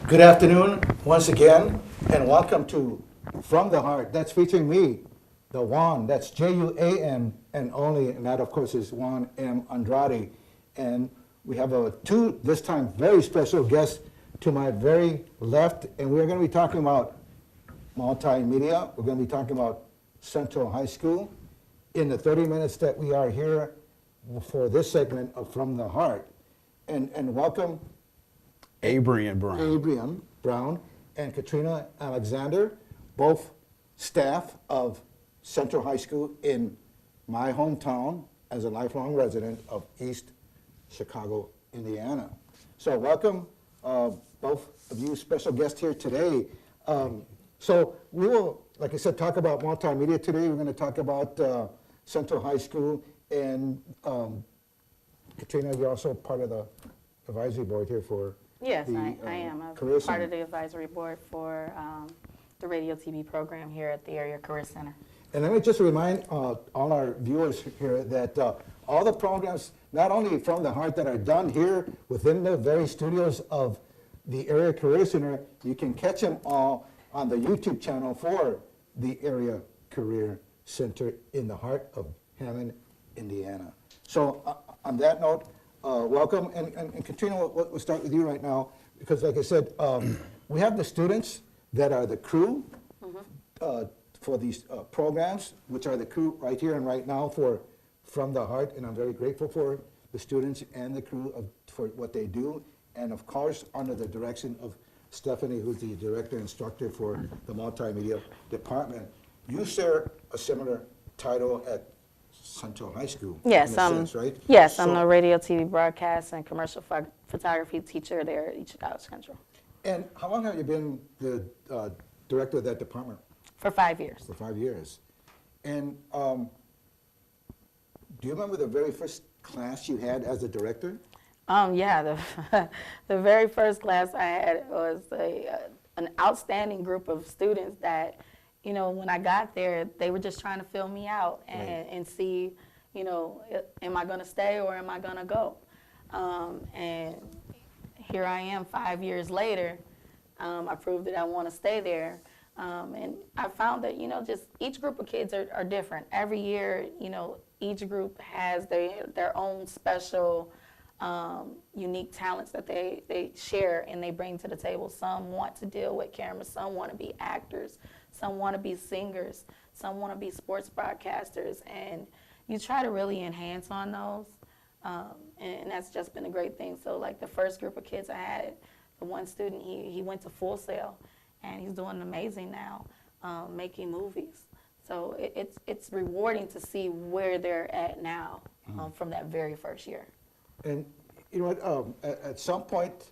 Good afternoon once again, and welcome to From the Heart. That's featuring me, the Juan. That's Juan, and only, and that of course is Juan M. Andrade. And we have two, this time, very special guests to my very left, and we're going to be talking about multimedia. We're going to be talking about Central High School in the 30 minutes that we are here for this segment of From the Heart. And welcome Adrian Brown and Katrina Alexander, both staff of Central High School in my hometown as a lifelong resident of East Chicago, Indiana. So welcome, both of you special guests here today. So we will, like I said, talk about multimedia today. We're going to talk about Central High School, and Katrina, you're also part of the advisory board here for Yes, the, I am. I'm Career part Center. of the advisory board for the radio TV program here at the Area Career Center. And let me just remind all our viewers here that all the programs, not only From the Heart, that are done here within the very studios of the Area Career Center, you can catch them all on the YouTube channel for the Area Career Center in the heart of Hammond, Indiana. So on that note, welcome, and Katrina, we'll start with you right now, because like I said, we have the students that are the crew for these programs, which are the crew right here and right now for From the Heart, and I'm very grateful for the students and the crew for what they do, and of course, under the direction of Stephanie, who's the director instructor for the multimedia department. You share a similar title at Central High School. Yes, in a sense, right? Yes, So- I'm a radio, TV broadcast, and commercial photography teacher there at East Chicago Central And how long have you been the director of that department? for 5 years. For 5 years. And do you remember the very first class you had as a director? Yeah, the very first class I had was an outstanding group of students that, you know, when I got there, they were just trying to fill me out and see, you know, am I going to stay or am I going to go? And here I am 5 years later. I proved that I want to stay there. And I found that, you know, just each group of kids are different. Every year, you know, each group has their own special unique talents that they share and they bring to the table. Some want to deal with cameras, some want to be actors, some want to be singers, some want to be sports broadcasters, and you try to really enhance on those, and that's just been a great thing. So like the first group of kids I had, the one student, he went to Full Sail, and he's doing amazing now, making movies. So it's rewarding to see where they're at now from that very first year. And you know what, at some point,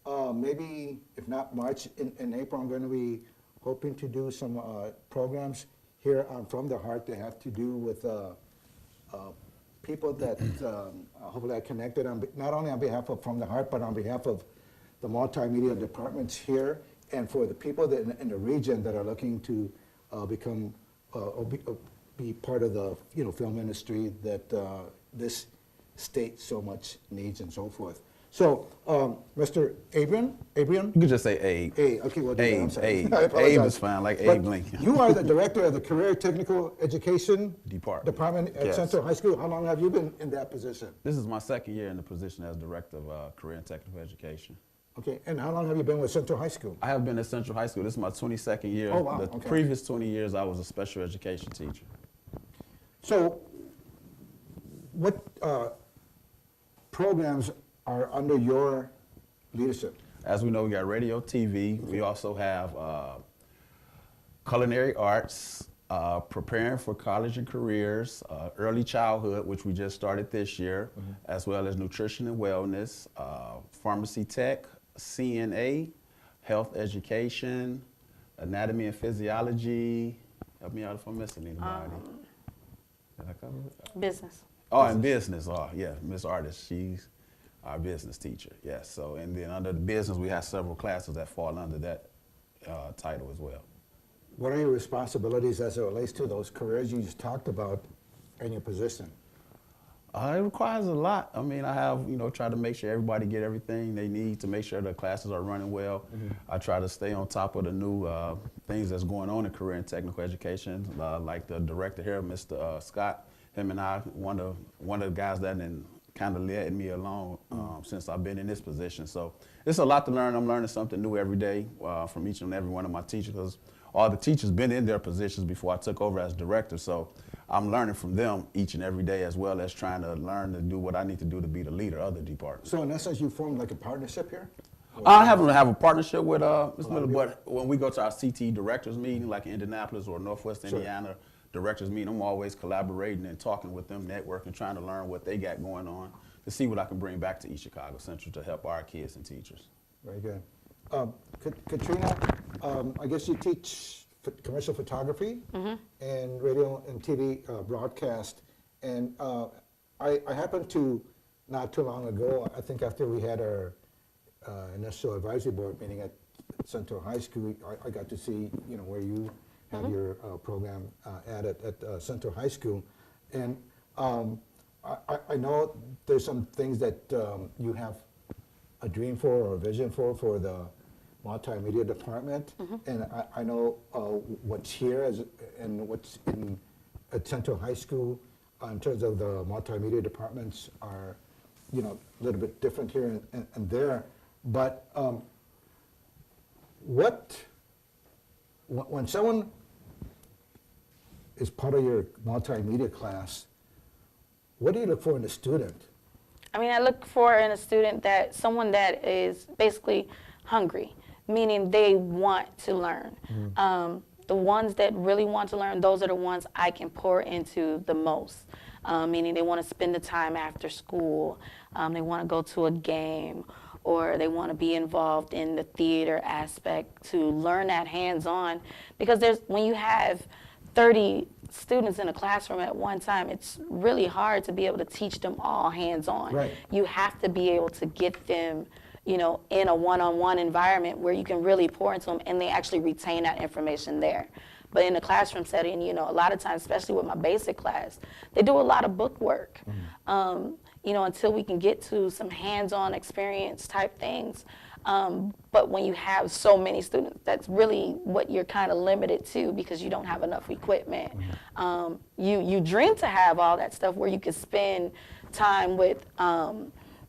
maybe if not March, in April, I'm going to be hoping to do some programs here on From the Heart that have to do with people that hopefully I connected on, not only on behalf of From the Heart, but on behalf of the multimedia departments here, and for the people that in the region that are looking to become or be part of the film industry that this state so much needs and so forth. So, Mr. Adrian? You could just say Abe. Okay, well, I'm sorry. Abe. I apologize. Abe is fine, like Abe Lincoln. You are the director of the Career Technical Education Department at Yes. Central High School. How long have you been in that position? This is my second year in the position as director of Career and Technical Education. Okay, and how long have you been with Central High School? I have been at Central High School. This is my 22nd year. Oh, wow, The okay. previous 20 years, I was a special education teacher. So, what programs are under your leadership? As we know, we got radio, TV. We also have culinary arts, preparing for college and careers, early childhood, which we just started this year, as well as nutrition and wellness, pharmacy tech, CNA, health education, anatomy and physiology. Help me out if I'm missing anybody. Did I cover it? Business. Oh, and business. Oh, yeah, Miss Artist, she's our business teacher. Yes. So, and then under the business, we have several classes that fall under that title as well. What are your responsibilities as it relates to those careers you just talked about in your position? It requires a lot. I mean, I have, try to make sure everybody get everything they need to make sure the classes are running well. I try to stay on top of the new things that's going on in career and technical education. Like the director here, Mr. Scott, him and I, one of the guys that kind of led me along since I've been in this position. So it's a lot to learn. I'm learning something new every day from each and every one of my teachers, because all the teachers been in their positions before I took over as director. So I'm learning from them each and every day, as well as trying to learn to do what I need to do to be the leader of the department. So in essence, you formed like a partnership here? I haven't have a partnership with Ms. Miller, but when we go to our CT directors meeting, like in Indianapolis or Northwest Indiana directors meeting, I'm always collaborating and talking with them, networking, trying to learn what they got going on to see what I can bring back to East Chicago Central to help our kids and teachers. Very good. Katrina, I guess you teach commercial photography and radio and TV broadcast. And I happened to, not too long ago, I think after we had our initial advisory board meeting at Central High School, I got to see, where you have your program at Central High School. And I know there's some things that you have a dream for or a vision for the multimedia department, and I know what's here and what's at Central High School in terms of the multimedia departments are, a little bit different here and there. But when someone is part of your multimedia class, what do you look for in a student? I mean, I look for in a student someone that is basically hungry, meaning they want to learn. The ones that really want to learn, those are the ones I can pour into the most, meaning they want to spend the time after school, they want to go to a game, or they want to be involved in the theater aspect to learn that hands-on. Because when you have 30 students in a classroom at one time, it's really hard to be able to teach them all hands-on. Right. You have to be able to get them, in a one-on-one environment where you can really pour into them and they actually retain that information there. But in a classroom setting, a lot of times, especially with my basic class, they do a lot of book work. Until we can get to some hands-on experience type things. But when you have so many students, that's really what you're kind of limited to, because you don't have enough equipment. You dream to have all that stuff where you could spend time with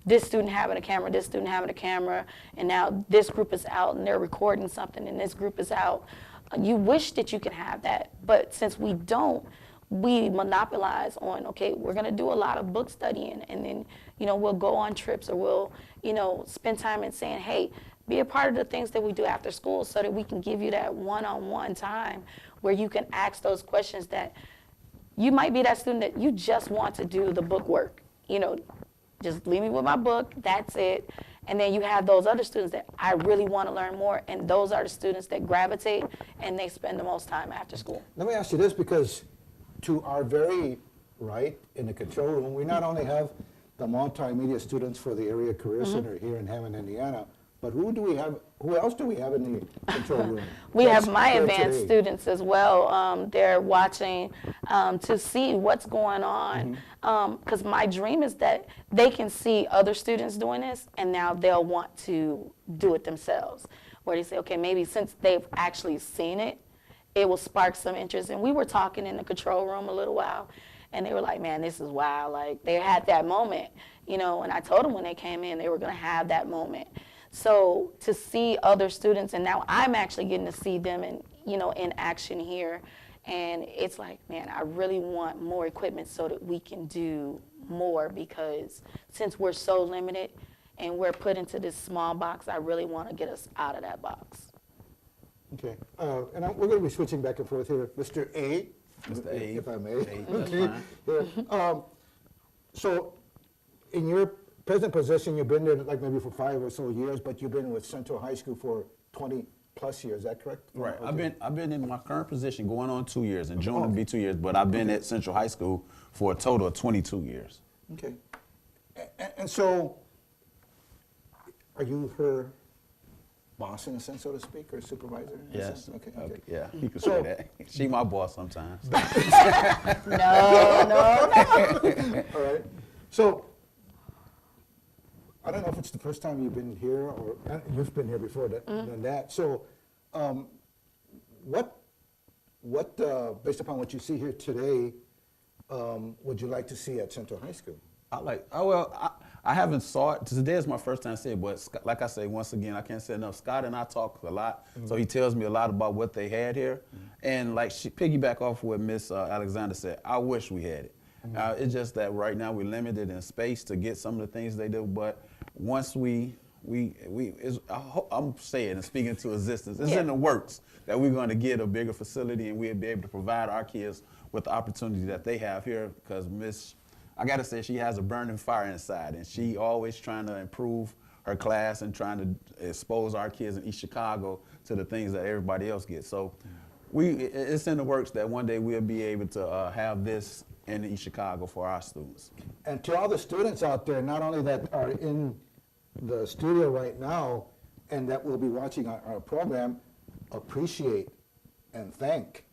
this student having a camera, this student having a camera, and now this group is out and they're recording something and this group is out. You wish that you could have that, but since we don't, we monopolize on, okay, we're going to do a lot of book studying, and then, we'll go on trips, or we'll, spend time in saying, hey, be a part of the things that we do after school so that we can give you that one-on-one time where you can ask those questions that you might be that student that you just want to do the book work. Just leave me with my book, that's it. And then you have those other students that I really want to learn more, and those are the students that gravitate and they spend the most time after school. Let me ask you this, because to our very right in the control room, we not only have the multimedia students for the Area Career Center here in Hammond, Indiana, but who else do we have in the control room? We have my advanced students as well. They're watching to see what's going on. Because my dream is that they can see other students doing this, and now they'll want to do it themselves. Where they say, okay, maybe since they've actually seen it, it will spark some interest. And we were talking in the control room a little while, and they were like, man, this is wild. Like, they had that moment, and I told them when they came in, they were going to have that moment. So to see other students, and now I'm actually getting to see them in action here. And it's like, man, I really want more equipment so that we can do more, because since we're so limited and we're put into this small box, I really want to get us out of that box. Okay, and we're going to be switching back and forth here. Mr. A, Mr. A, if I may. Okay. Yeah. So in your present position, you've been there like maybe for 5 or so years, but you've been with Central High School for 20 plus years, is that correct? Right. Okay. I've been in my current position going on 2 years. In June it'll be 2 years, but I've been at Central High School for a total of 22 years. Okay. And so, are you her boss in a sense, so to speak, or supervisor? In a Yes. sense? Okay. Yeah, you can say that. She my boss sometimes. No. All right. So, I don't know if it's the first time you've been here, or you've been here before than that. So, what, based upon what you see here today, would you like to see at Central High School? I haven't saw it. Today is my first time seeing it, but like I say, once again, I can't say enough. Scott and I talk a lot, so he tells me a lot about what they had here. And like she piggyback off what Miss Alexander said, I wish we had it. It's just that right now we're limited in space to get some of the things they do, but once I'm saying and speaking to existence, it's in the works that we're going to get a bigger facility and we'll be able to provide our kids with the opportunity that they have here, because I got to say, she has a burning fire inside, and she always trying to improve her class and trying to expose our kids in East Chicago to the things that everybody else gets. So it's in the works that one day we'll be able to have this in East Chicago for our students. And to all the students out there, not only that are in the studio right now and that will be watching our program, appreciate and thank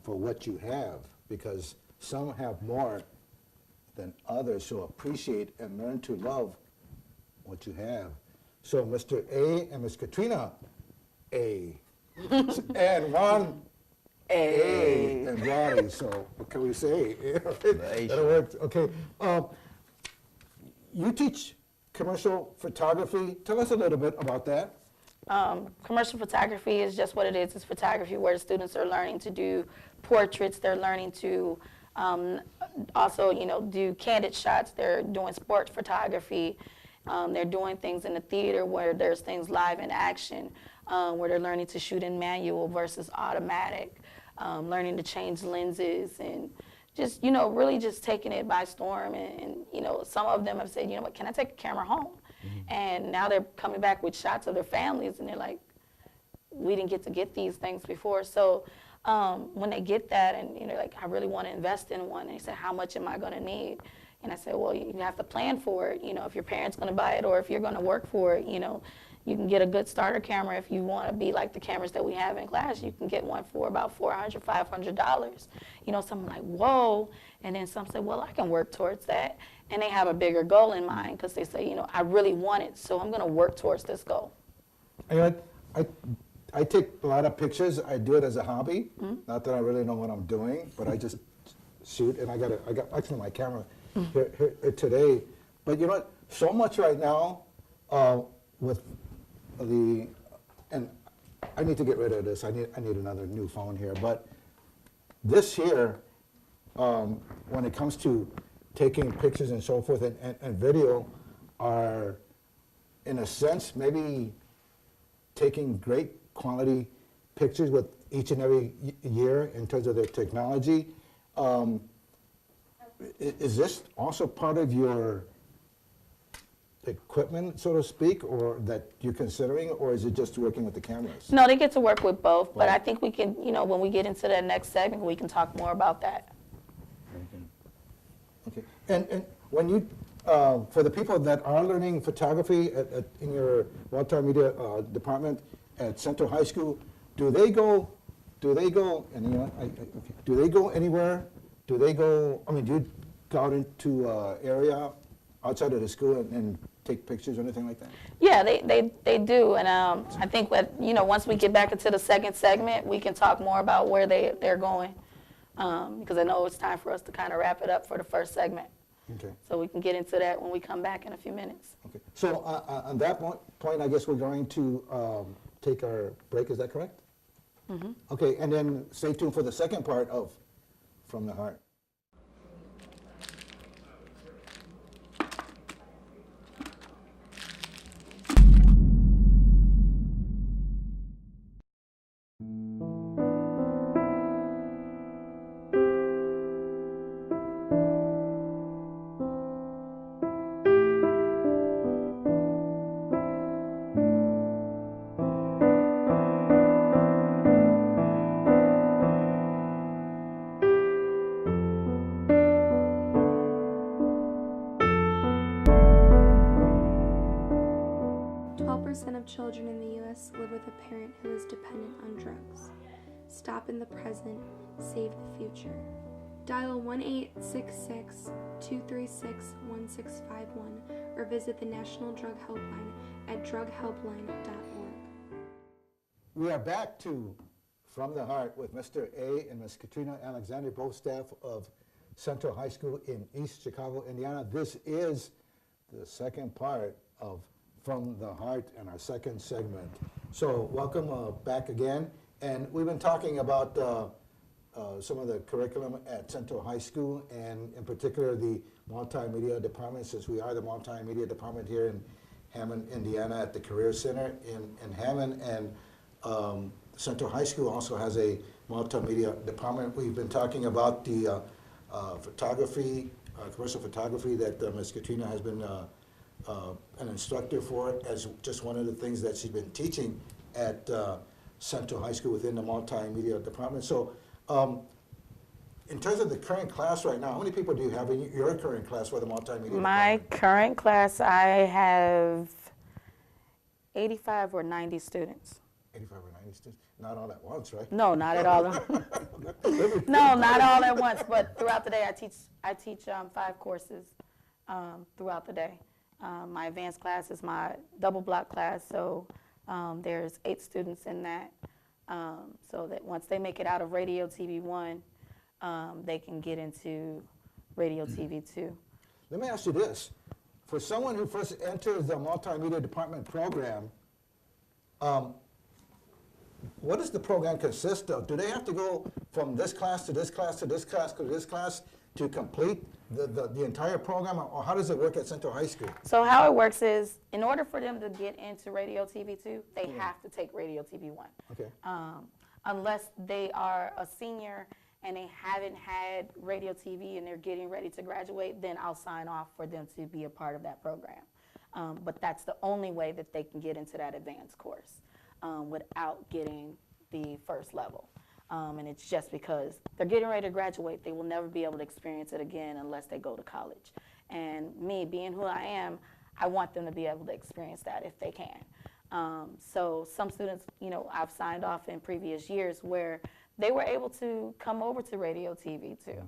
for what you have, because some have more than others, so appreciate and learn to love what you have. So Mr. A and Ms. Katrina, A. And Juan, A. And Andrade, so what can we say? That'll work. Okay. You teach commercial photography. Tell us a little bit about that. Commercial photography is just what it is. It's photography where the students are learning to do portraits. They're learning to also, do candid shots. They're doing sport photography. They're doing things in the theater where there's things live in action, where they're learning to shoot in manual versus automatic, learning to change lenses, and just, really just taking it by storm. And some of them have said, you know what, can I take a camera home? And now they're coming back with shots of their families, and they're like, we didn't get to get these things before. So when they get that, and like, I really want to invest in one, and they said, how much am I going to need? And I said, well, you have to plan for it. If your parents going to buy it or if you're going to work for it, you can get a good starter camera. If you want to be like the cameras that we have in class, you can get one for about $400, $500. Some like, whoa. And then some say, well, I can work towards that. And they have a bigger goal in mind because they say, I really want it, so I'm going to work towards this goal. I take a lot of pictures. I do it as a hobby. Not that I really know what I'm doing, but I just shoot, and I got actually my camera here today. But you know what? So much right now with and I need to get rid of this. I need another new phone here. But this here, when it comes to taking pictures and so forth and video, are in a sense maybe taking great quality pictures with each and every year in terms of their technology. Is this also part of your equipment, so to speak, or that you're considering, or is it just working with the cameras? No, they get to work with both, but I think we can, when we get into that next segment, we can talk more about that. Okay. And when you, for the people that are learning photography in your multimedia department at Central High School, do they go anywhere? Do they go, do you go out into area outside of the school and take pictures or anything like that? Yeah, they do, and I think that, once we get back into the second segment, we can talk more about where they're going, because I know it's time for us to kind of wrap it up for the first segment. Okay. So we can get into that when we come back in a few minutes. Okay. So on that point, I guess we're going to take our break. Is that correct? Mm-hmm. Okay, and then stay tuned for the second part of From the Heart. Of children in the U.S. live with a parent who is dependent on drugs. Stop in the present, save the future. Dial 1-866-236-1651 or visit the National Drug Helpline at drughelpline.org. We are back to From the Heart with Mr. A and Ms. Katrina Alexander, both staff of Central High School in East Chicago, Indiana. This is the second part of From the Heart and our second segment. So welcome back again. And we've been talking about some of the curriculum at Central High School, and in particular the multimedia department, since we are the multimedia department here in Hammond, Indiana at the Career Center in Hammond. And Central High School also has a multimedia department. We've been talking about the photography, commercial photography that Ms. Katrina has been an instructor for as just one of the things that she's been teaching at Central High School within the multimedia department. So in terms of the current class right now, how many people do you have in your current class for the multimedia My department? current class, I have 85 or 90 students. 85 or 90 students? Not all at once, right? No, not at all. No, not all at once, but throughout the day I teach 5 courses throughout the day. My advanced class is my double block class, so there's 8 students in that. So that once they make it out of Radio TV 1, they can get into Radio TV 2. Let me ask you this. For someone who first enters the multimedia department program, what does the program consist of? Do they have to go from this class to this class to this class to this class to complete the entire program, or how does it work at Central High School? So how it works is, in order for them to get into Radio TV 2, they have to take Radio TV 1. Okay. Unless they are a senior and they haven't had Radio TV and they're getting ready to graduate, then I'll sign off for them to be a part of that program. But that's the only way that they can get into that advanced course without getting the first level. And it's just because they're getting ready to graduate, they will never be able to experience it again unless they go to college. And me, being who I am, I want them to be able to experience that if they can. So some students, I've signed off in previous years where they were able to come over to Radio TV too.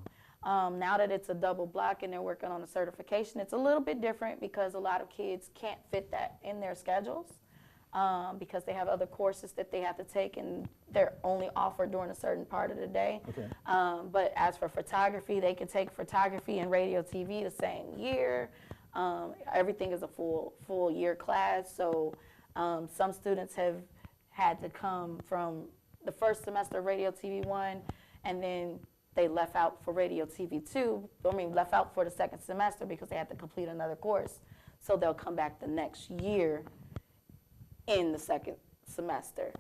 Now that it's a double block and they're working on a certification, it's a little bit different because a lot of kids can't fit that in their schedules. Because they have other courses that they have to take and they're only offered during a certain part of the day. Okay. But as for photography, they can take photography and Radio TV the same year. Everything is a full year class. So some students have had to come from the first semester of Radio TV 1 and then they left out for Radio TV 2, left out for the second semester because they had to complete another course. So they'll come back the next year in the second semester.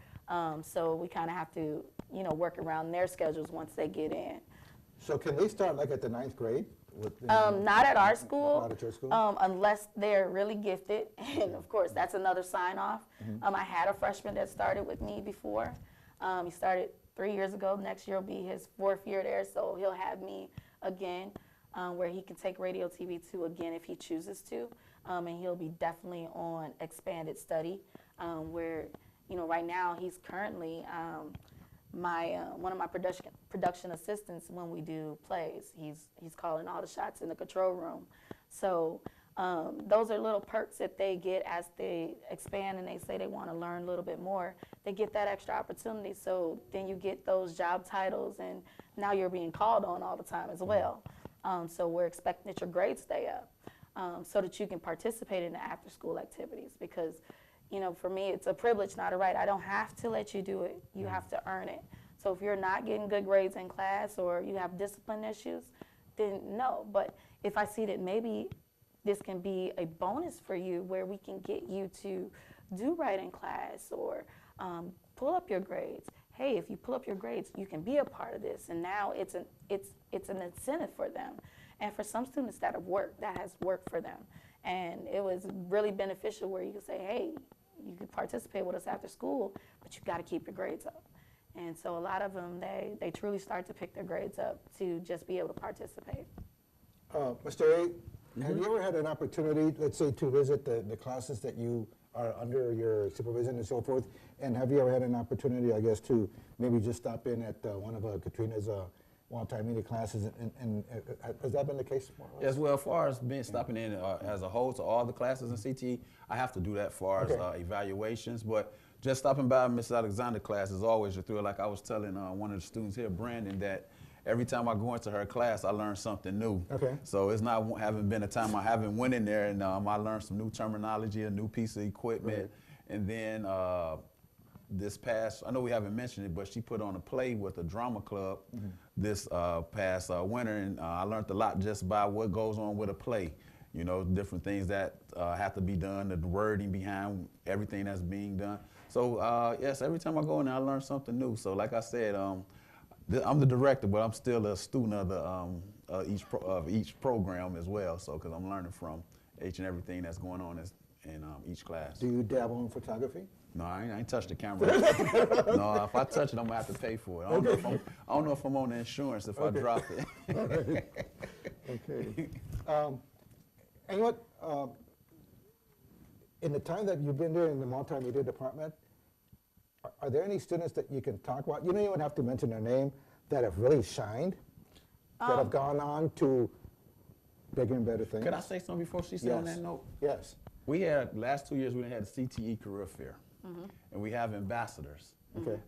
So we kind of have to, work around their schedules once they get in. So can they start like at the 9th grade? Not at our school. Not at your school? Unless they're really gifted. And of course, that's another sign off. I had a freshman that started with me before. He started 3 years ago. Next year will be his 4th year there. So he'll have me again where he can take Radio TV 2 again if he chooses to. And he'll be definitely on expanded study. Where, right now he's currently one of my production assistants when we do plays. He's calling all the shots in the control room. So those are little perks that they get as they expand and they say they want to learn a little bit more. They get that extra opportunity. So then you get those job titles and now you're being called on all the time as well. So we're expecting that your grades stay up so that you can participate in the after school activities because for me, it's a privilege, not a right. I don't have to let you do it. You have to earn it. So if you're not getting good grades in class or you have discipline issues, then no. But if I see that maybe this can be a bonus for you where we can get you to do right in class or pull up your grades. Hey, if you pull up your grades, you can be a part of this. And now it's an incentive for them. And for some students that has worked for them. And it was really beneficial where you could say, hey, you could participate with us after school, but you got to keep your grades up. And so a lot of them, they truly start to pick their grades up to just be able to participate. Mr. A, have you ever had an opportunity, let's say, to visit the classes that you are under your supervision and so forth? And have you ever had an opportunity, I guess, to maybe just stop in at one of Katrina's multimedia classes, and has that been the case more or less? As well, as far as stopping in as a whole to all the classes in CTE, I have to do that as far as evaluations, but just stopping by Miss Alexander's class is always a thrill. Like I was telling one of the students here, Brandon, that every time I go into her class, I learn something new. Okay. So it's not haven't been a time I haven't went in there and I learned some new terminology, a new piece of equipment, Right. and then this past, I know we haven't mentioned it, but she put on a play with a drama club this past winter, and I learned a lot just by what goes on with a play. You know, different things that have to be done, the wording behind everything that's being done. So yes, every time I go in there, I learn something new. So like I said, I'm the director, but I'm still a student of the each program as well. So because I'm learning from each and everything that's going on in each class. Do you dabble in photography? No, I ain't touched the camera. No, if I touch it, I'm gonna have to pay for it. I don't know if I'm on the insurance if I drop it. Okay. And you know what? In the time that you've been there in the multimedia department, are there any students that you can talk about? You don't even have to mention their name, that have really shined, that have gone on to bigger and better things? Could I say something before she said on that note? Yes. We had, last 2 years, we had a CTE career fair, and we have ambassadors. Okay.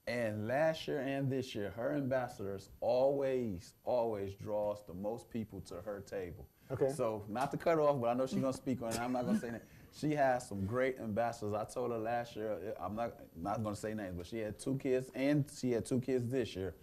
And last year and this year, her ambassadors always draws the most people to her table. Okay. So not to cut her off, but I know she's gonna speak on it. I'm not gonna say that. She has some great ambassadors. I told her last year, I'm not gonna say names, but she had 2 kids, and she had 2 kids this year.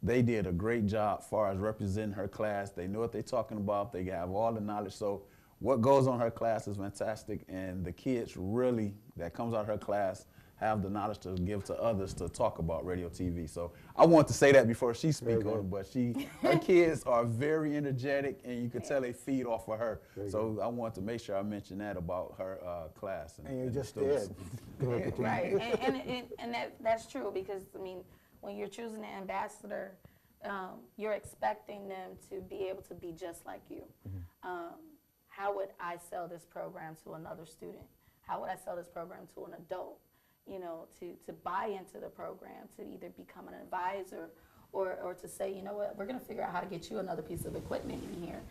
They did a great job as far as representing her class. They know what they're talking about. They have all the knowledge. So what goes on her class is fantastic, and the kids really, that comes out of her class, have the knowledge to give to others to talk about radio TV. So I want to say that before she speaks on it, but her kids are very energetic, and you can tell they feed off of her. So I want to make sure I mention that about her class. And you just students. did. Go ahead, Katrina. Right, and that's true, because I mean, when you're choosing an ambassador, you're expecting them to be able to be just like you. How would I sell this program to another student? How would I sell this program to an adult? You know, to buy into the program, to either become an advisor or to say, you know what, we're gonna figure out how to get you another piece of equipment in here.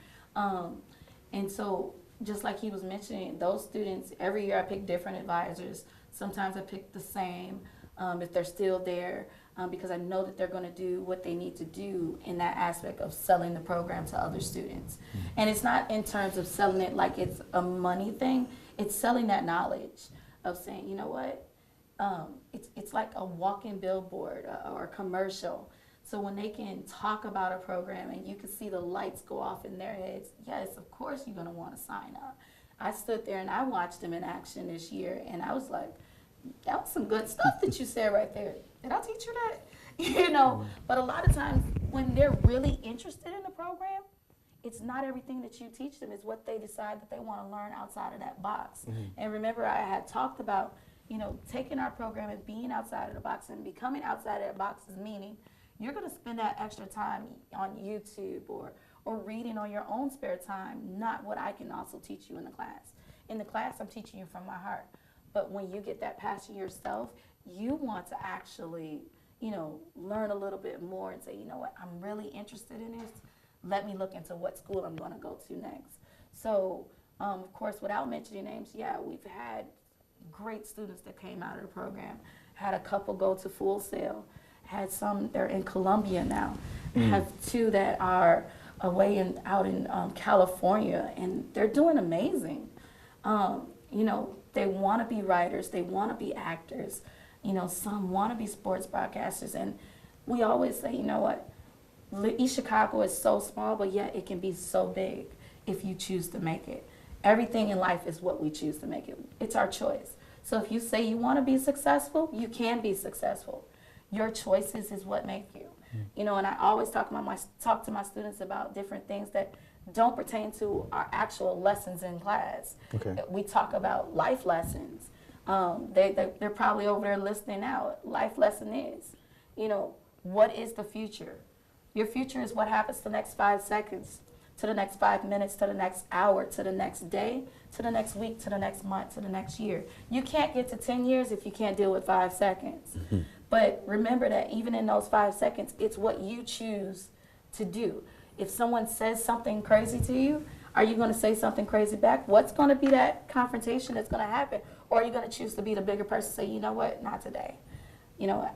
And so, just like he was mentioning, those students, every year I pick different advisors. Sometimes I pick the same, if they're still there, because I know that they're gonna do what they need to do in that aspect of selling the program to other students. And it's not in terms of selling it like it's a money thing, it's selling that knowledge of saying, you know what, it's like a walking billboard or a commercial. So when they can talk about a program and you can see the lights go off in their heads, yes, of course you're gonna wanna sign up. I stood there and I watched them in action this year, and I was like, that was some good stuff that you said right there. Did I teach you that? You know, but a lot of times when they're really interested in the program, it's not everything that you teach them, it's what they decide that they wanna learn outside of that box. And remember, I had talked about, you know, taking our program and being outside of the box and becoming outside of the box is meaning you're going to spend that extra time on YouTube or reading on your own spare time, not what I can also teach you in the class. In the class, I'm teaching you from my heart. But when you get that passion yourself, you want to actually, you know, learn a little bit more and say, you know what, I'm really interested in this. Let me look into what school I'm going to go to next. So, of course, without mentioning names, yeah, we've had great students that came out of the program. Had a couple go to Full Sail. Had some, they're in Columbia now. Have 2 that are away out in California, and they're doing amazing. You know, they want to be writers, they want to be actors. You know, some want to be sports broadcasters, and we always say, you know what, East Chicago is so small, but yet it can be so big if you choose to make it. Everything in life is what we choose to make it. It's our choice. So if you say you want to be successful, you can be successful. Your choices is what make you. You know, and I always talk to my students about different things that don't pertain to our actual lessons in class. Okay. We talk about life lessons. They're probably over there listening now. Life lesson is, you know, what is the future? Your future is what happens the next 5 seconds, to the next 5 minutes, to the next hour, to the next day, to the next week, to the next month, to the next year. You can't get to 10 years if you can't deal with 5 seconds. But remember that even in those 5 seconds, it's what you choose to do. If someone says something crazy to you, are you going to say something crazy back? What's going to be that confrontation that's going to happen? Or are you going to choose to be the bigger person, say, you know what, not today. You know,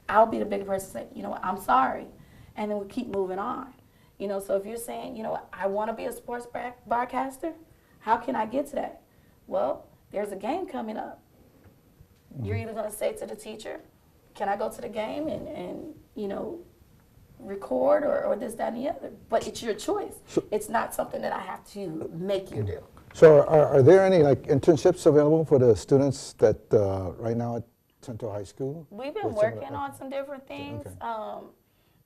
I'll be the bigger person, say, you know what, I'm sorry. And then we'll keep moving on. You know, so if you're saying, you know what, I want to be a sports broadcaster, how can I get to that? Well, there's a game coming up. You're either going to say to the teacher, can I go to the game and you know, record or this, that, and the other? But it's your choice. It's not something that I have to make you do. So are there any like internships available for the students that right now at Central High School? We've been working on some different things. Okay.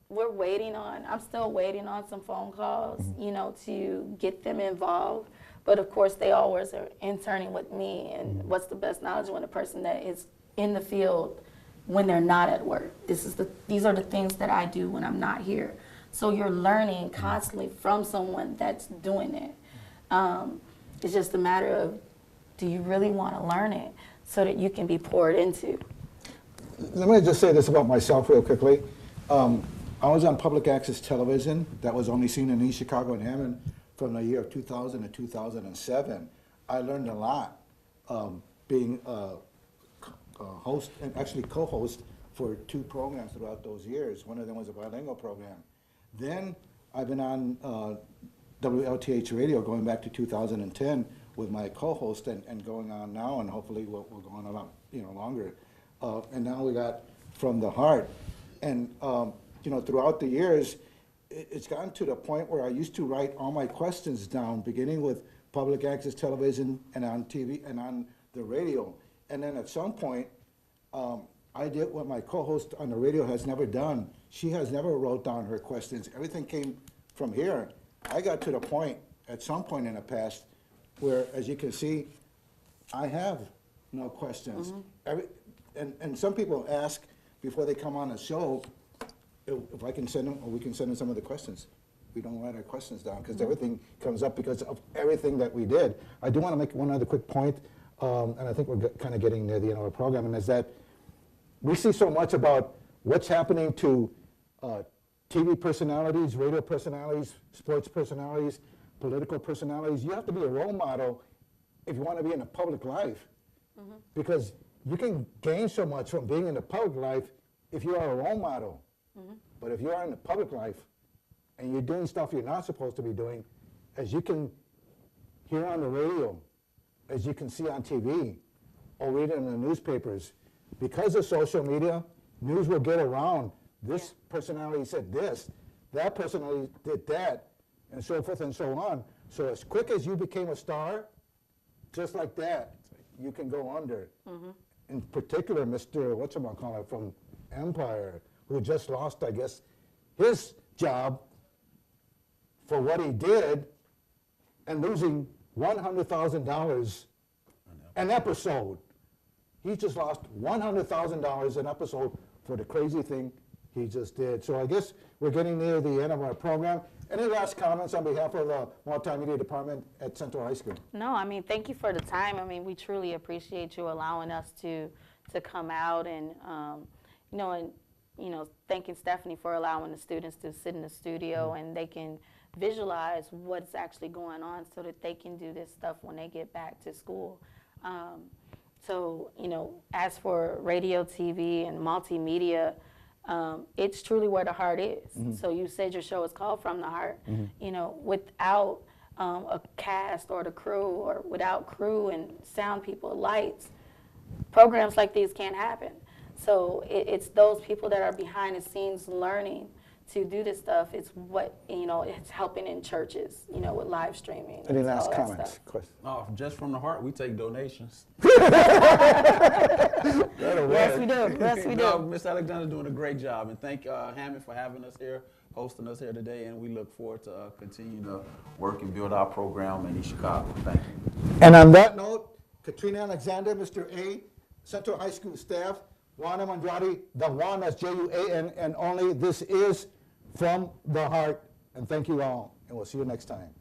We're waiting on, I'm still waiting on some phone calls, you know, to get them involved. But of course, they always are interning with me, and what's the best knowledge when a person that is in the field when they're not at work. These are the things that I do when I'm not here. So you're learning constantly from someone that's doing it. It's just a matter of, do you really want to learn it so that you can be poured into? Let me just say this about myself real quickly. I was on public access television that was only seen in East Chicago and Hammond from the year of 2000 to 2007. I learned a lot being a host and actually co-host for 2 programs throughout those years. One of them was a bilingual program. Then I've been on WLTH radio going back to 2010 with my co-host and going on now, and hopefully we'll go on a lot longer. And now we got From the Heart. And you know, throughout the years, it's gotten to the point where I used to write all my questions down, beginning with public access television and on TV and on the radio. And then at some point, I did what my co-host on the radio has never done. She has never wrote down her questions. Everything came from here. I got to the point, at some point in the past, where, as you can see, I have no questions. And some people ask before they come on the show, if I can send them, or we can send them some of the questions. We don't write our questions down because everything comes up because of everything that we did. I do want to make one other quick point, and I think we're kind of getting near the end of our program, and is that we see so much about what's happening to TV personalities, radio personalities, sports personalities, political personalities. You have to be a role model if you want to be in the public life, because you can gain so much from being in the public life if you are a role model. But if you are in the public life and you're doing stuff you're not supposed to be doing, as you can hear on the radio, as you can see on TV, or read it in the newspapers, because of social media, news will get around. This personality said this, that personality did that, and so forth and so on. So as quick as you became a star, just like that, you can go under. In particular, Mr. whatchamacallit from Empire, who just lost, I guess, his job for what he did and losing $100,000 an episode. He just lost $100,000 an episode for the crazy thing he just did. So I guess we're getting near the end of our program. Any last comments on behalf of the Multimedia Department at Central High School? No, I mean, thank you for the time. I mean, we truly appreciate you allowing us to come out and, thanking Stephanie for allowing the students to sit in the studio and they can visualize what's actually going on so that they can do this stuff when they get back to school. So, as for radio, TV, and multimedia, it's truly where the heart is. So you said your show is called From the Heart. Without a cast or the crew, or without crew and sound people, lights, programs like these can't happen. So it's those people that are behind the scenes learning to do this stuff. It's what, it's helping in churches, with live streaming. Any last comments? Just From the Heart, we take donations. Yes, we do. Yes, we do. No, Miss Alexander's doing a great job, and thank Hammond for having us here, hosting us here today, and we look forward to continue to work and build our program in East Chicago. Thank you. And on that note, Katrina Alexander, Mr. A, Central High School staff, Juan Andrade, the Juan, that's Juan, and only, this is From the Heart. And thank you all, and we'll see you next time.